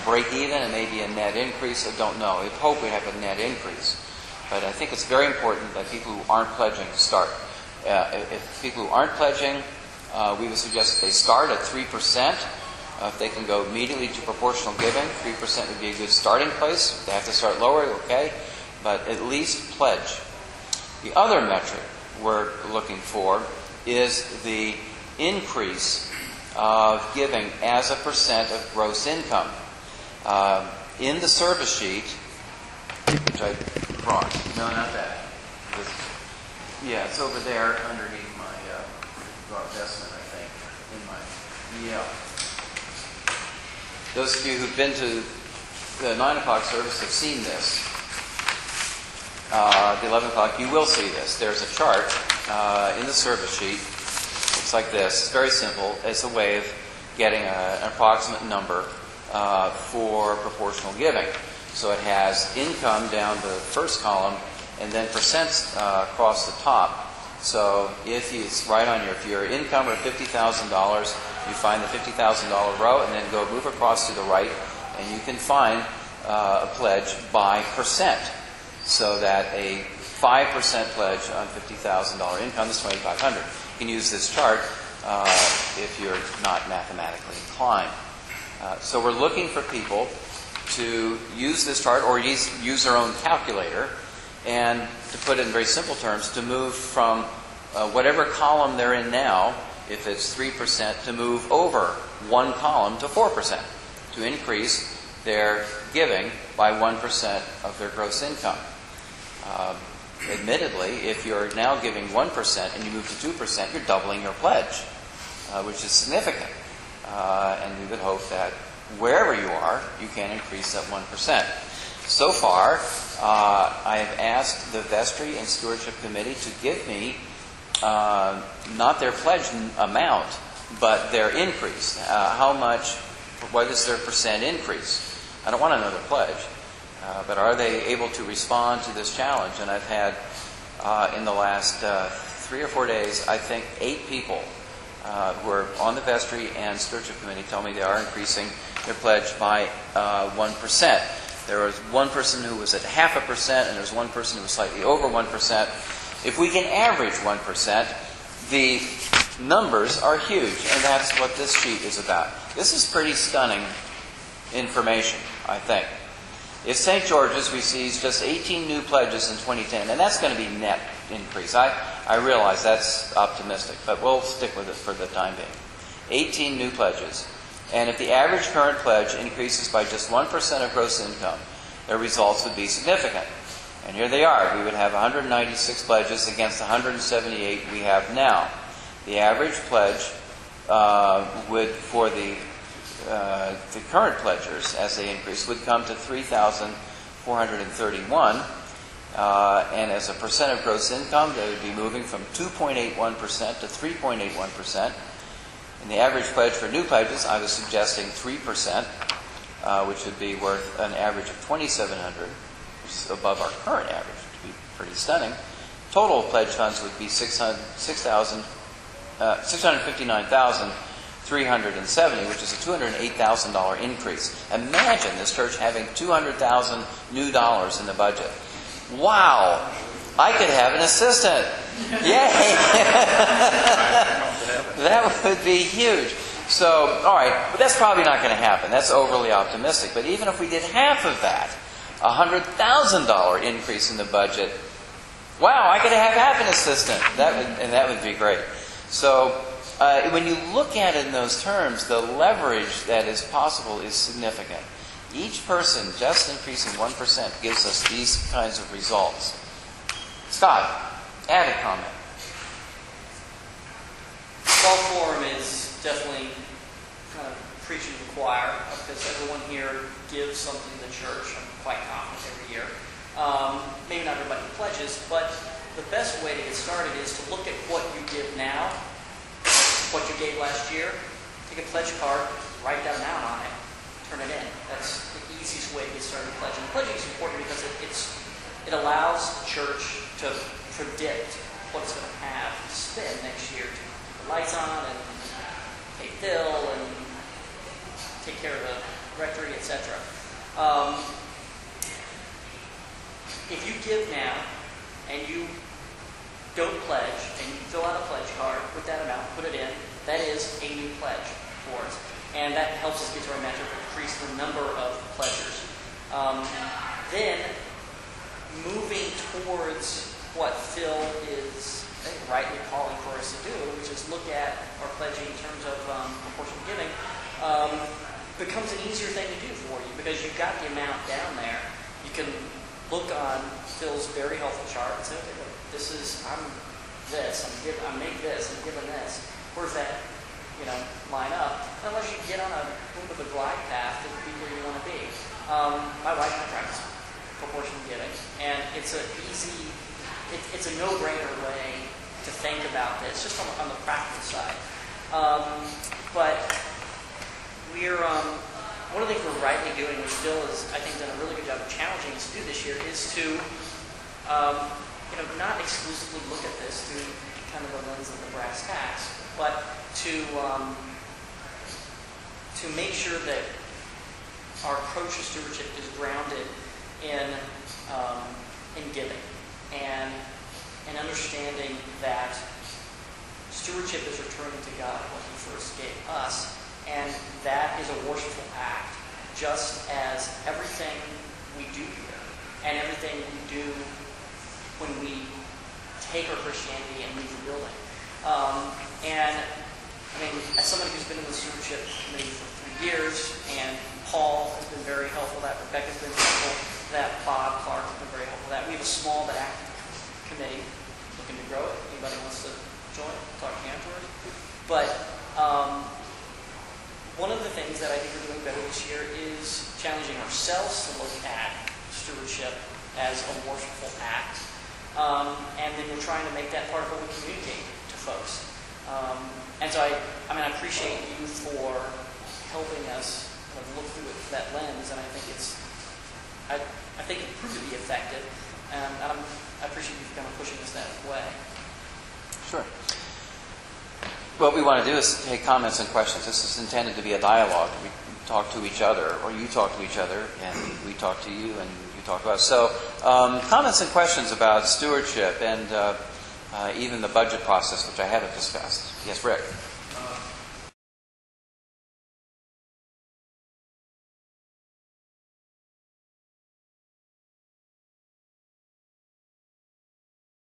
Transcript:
break even and maybe a net increase. I don't know. I hope we have a net increase. But I think it's very important that people who aren't pledging start. If people who aren't pledging, we would suggest that they start at 3%. If they can go immediately to proportional giving, 3% would be a good starting place. If they have to start lower, okay. But at least pledge. The other metric we're looking for is the increase of giving as a percent of gross income. In the service sheet, which I brought, no, not that. Yeah, it's over there underneath my vestment, I think. Those of you who've been to the 9 o'clock service have seen this. The 11 o'clock, you will see this. There's a chart in the service sheet. It's like this. It's very simple. It's a way of getting an approximate number for proportional giving. So it has income down the first column and then percents across the top. So if it's right on if your income are $50,000, you find the $50,000 row and then move across to the right, and you can find a pledge by percent. So that a 5% pledge on $50,000 income is $2,500. You can use this chart if you're not mathematically inclined. So we're looking for people to use this chart or use their own calculator, and to put it in very simple terms, to move from whatever column they're in now, if it's 3%, to move over one column to 4%, to increase their giving by 1% of their gross income. Admittedly, if you're now giving 1% and you move to 2%, you're doubling your pledge, which is significant. And we would hope that wherever you are, you can increase that 1%. So far, I have asked the Vestry and Stewardship Committee to give me not their pledge amount, but their increase. What is their percent increase? I don't want another pledge. But are they able to respond to this challenge? And I've had, in the last 3 or 4 days, I think 8 people who are on the Vestry and Stewardship Committee tell me they are increasing their pledge by 1%. There was one person who was at 0.5%, and there was one person who was slightly over 1%. If we can average 1%, the numbers are huge, and that's what this sheet is about. This is pretty stunning information, I think. If St. George's receives just 18 new pledges in 2010, and that's going to be net increase. I realize that's optimistic, but we'll stick with it for the time being. 18 new pledges. And if the average current pledge increases by just 1% of gross income, their results would be significant. And here they are. We would have 196 pledges against 178 we have now. The average pledge for the current pledgers, as they increase, would come to 3,431. And as a percent of gross income, they would be moving from 2.81% to 3.81%. And the average pledge for new pledges, I was suggesting 3%, which would be worth an average of $2,700, which is above our current average, which would be pretty stunning. Total pledge funds would be $659,370, which is a $208,000 increase. Imagine this church having $200,000 new dollars in the budget. Wow! I could have an assistant. Yay! That would be huge. So, all right, but that's probably not going to happen. That's overly optimistic. But even if we did half of that, a $100,000 increase in the budget, wow, I could have half an assistant. That would be great. So, when you look at it in those terms, the leverage that is possible is significant. Each person just increasing 1% gives us these kinds of results. Scott, add a comment. Fall forum is definitely kind of preaching to the choir, because everyone here gives something to the church. I'm quite confident every year. Maybe not everybody pledges, but the best way to get started is to look at what you give now, what you gave last year. Take a pledge card, write that amount on it, turn it in. That's the easiest way to get started pledging. Pledging is important because it allows the church to predict what it's going to have to spend next year to keep the lights on and pay bill and take care of the rectory, etc. If you give now and you don't pledge and you fill out a pledge card with that amount, put it in, that is a new pledge for us. And that helps us get to our metric of increase the number of pledgers. Then, moving towards what Phil is rightly calling for us to do, which is look at our pledging in terms of proportional giving, becomes an easier thing to do for you because you've got the amount down there. You can look on Phil's very helpful chart and say, okay, look, this is, I'm this, I make this, I'm giving this. Where's that, line up? Unless you get on a little bit of a glide path to be where you want to be. My wife and I practice proportional giving, and it's a no-brainer way to think about this, just on the practical side. But we're one of the things we're rightly doing, which Bill has, I think, done a really good job of challenging us to do this year, is to not exclusively look at this through kind of the lens of the brass tacks, but to make sure that our approach to stewardship is grounded in giving and understanding that stewardship is returning to God what He first gave us, and that is a worshipful act, just as everything we do here and everything we do when we take our Christianity and leave the building. As somebody who's been in the stewardship committee for 3 years, and Paul has been very helpful with that, Rebecca's been helpful with that, Bob Clark has been very helpful with that. We have a small but active committee looking to grow it. Anybody wants to join, talk to me afterwards. But one of the things that I think we're doing better this year is challenging ourselves to look at stewardship as a worshipful act. And then we're trying to make that part of what we communicate to folks. And so I appreciate you for helping us kind of look through it through that lens, and I think it proved to be effective. And I appreciate you kind of pushing us that way. Sure. What we want to do is take comments and questions. This is intended to be a dialogue. We talk to each other, or you talk to each other, and we talk to you, and you talk to us. So, comments and questions about stewardship and even the budget process, which I haven't discussed. Yes, Rick?